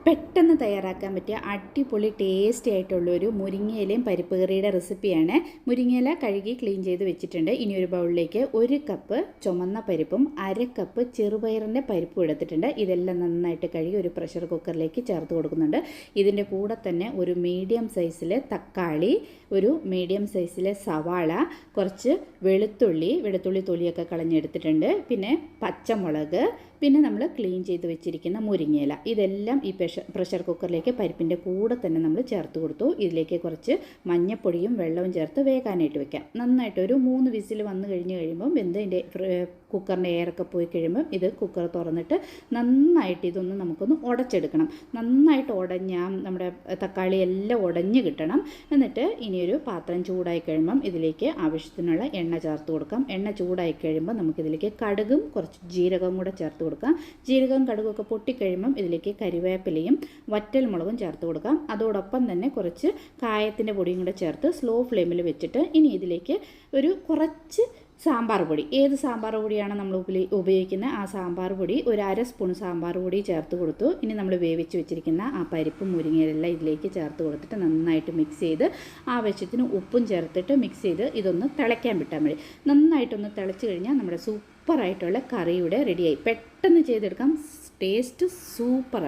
പെട്ടെന്ന് തയ്യാറാക്കാൻ പറ്റിയ അടിപൊളി ടേസ്റ്റി ആയിട്ടുള്ളൊരു മുരിങ്ങയിലയും പരിപ്പ് കറിയുടെ റെസിപ്പിയാണ്. മുരിങ്ങയില കഴുകി ക്ലീൻ ചെയ്ത് വെച്ചിട്ടുണ്ട്. ഇനി ഒരു ബൗളിലേക്ക് 1 കപ്പ് ചുമന്ന പരിപ്പും 1/2 കപ്പ് ചെറുപയറിൻ്റെ പരിപ്പും എടുത്തിട്ടുണ്ട്. ഇതെല്ലാം നന്നായിട്ട് കഴുകി ഒരു പ്രഷർ കുക്കറിലേക്ക് ചേർത്ത് കൊടുക്കുന്നുണ്ട്. ഇതിൻ്റെ കൂടെ തന്നെ ഒരു മീഡിയം സൈസിലെ തക്കാളി, ഒരു മീഡിയം സൈസിലെ സവാള, കുറച്ച് വെളുത്തുള്ളി തൊലിയൊക്കെ കളഞ്ഞെടുത്തിട്ടുണ്ട്, പിന്നെ പച്ചമുളക്, പിന്നെ നമ്മൾ ക്ലീൻ ചെയ്ത് വെച്ചിരിക്കുന്ന മുരിങ്ങയില, ഇതെല്ലാം ഈ പ്രഷർ കുക്കറിലേക്ക് പരിപ്പിൻ്റെ കൂടെ തന്നെ നമ്മൾ ചേർത്ത് കൊടുത്തു. ഇതിലേക്ക് കുറച്ച് മഞ്ഞപ്പൊടിയും വെള്ളവും ചേർത്ത് വേകാനായിട്ട് വെക്കാം. നന്നായിട്ട് ഒരു 3 വിസിൽ വന്നു കഴിയുമ്പം ഇതിൻ്റെ കുക്കറിൻ്റെ എയറൊക്കെ പോയി കഴിയുമ്പം ഇത് കുക്കർ തുറന്നിട്ട് നന്നായിട്ട് ഇതൊന്ന് നമുക്കൊന്ന് ഉടച്ചെടുക്കണം. നന്നായിട്ട് ഉടഞ്ഞാൽ നമ്മുടെ തക്കാളി എല്ലാം ഉടഞ്ഞ് കിട്ടണം. എന്നിട്ട് ഇനിയൊരു പാത്രം ചൂടായി കഴിയുമ്പം ഇതിലേക്ക് ആവശ്യത്തിനുള്ള എണ്ണ ചേർത്ത് കൊടുക്കാം. എണ്ണ ചൂടായി കഴിയുമ്പോൾ നമുക്കിതിലേക്ക് കടുകും കുറച്ച് ജീരകവും കൂടെ ചേർത്ത് കൊടുക്കാം. ജീരകവും കടുകൊക്കെ പൊട്ടിക്കഴിയുമ്പം ഇതിലേക്ക് കരിവേപ്പിലയും വറ്റൽ മുളകും ചേർത്ത് കൊടുക്കാം. അതോടൊപ്പം തന്നെ കുറച്ച് കായത്തിൻ്റെ പൊടിയും കൂടെ ചേർത്ത് സ്ലോ ഫ്ലെയിമിൽ വെച്ചിട്ട് ഇനി ഇതിലേക്ക് ഒരു കുറച്ച് സാമ്പാർ പൊടി, ഏത് സാമ്പാർ പൊടിയാണ് നമ്മൾ ഉപയോഗിക്കുന്നത് ആ സാമ്പാർ പൊടി, ഒരു 1/2 സ്പൂൺ സാമ്പാർ പൊടി ചേർത്ത് കൊടുത്തു. ഇനി നമ്മൾ വേവിച്ച് വെച്ചിരിക്കുന്ന ആ പരിപ്പും മുരിങ്ങയിലെല്ലാം ഇതിലേക്ക് ചേർത്ത് കൊടുത്തിട്ട് നന്നായിട്ട് മിക്സ് ചെയ്ത് ആവശ്യത്തിന് ഉപ്പും ചേർത്തിട്ട് മിക്സ് ചെയ്ത് ഇതൊന്ന് തിളയ്ക്കാൻ വിട്ടാൽ മതി. നന്നായിട്ടൊന്ന് തിളച്ച് കഴിഞ്ഞാൽ നമ്മുടെ സൂപ്പറായിട്ടുള്ള കറിയുടെ റെഡിയായി. പെട്ടെന്ന് ചെയ്തെടുക്കാം, ടേസ്റ്റ് സൂപ്പറാണ്.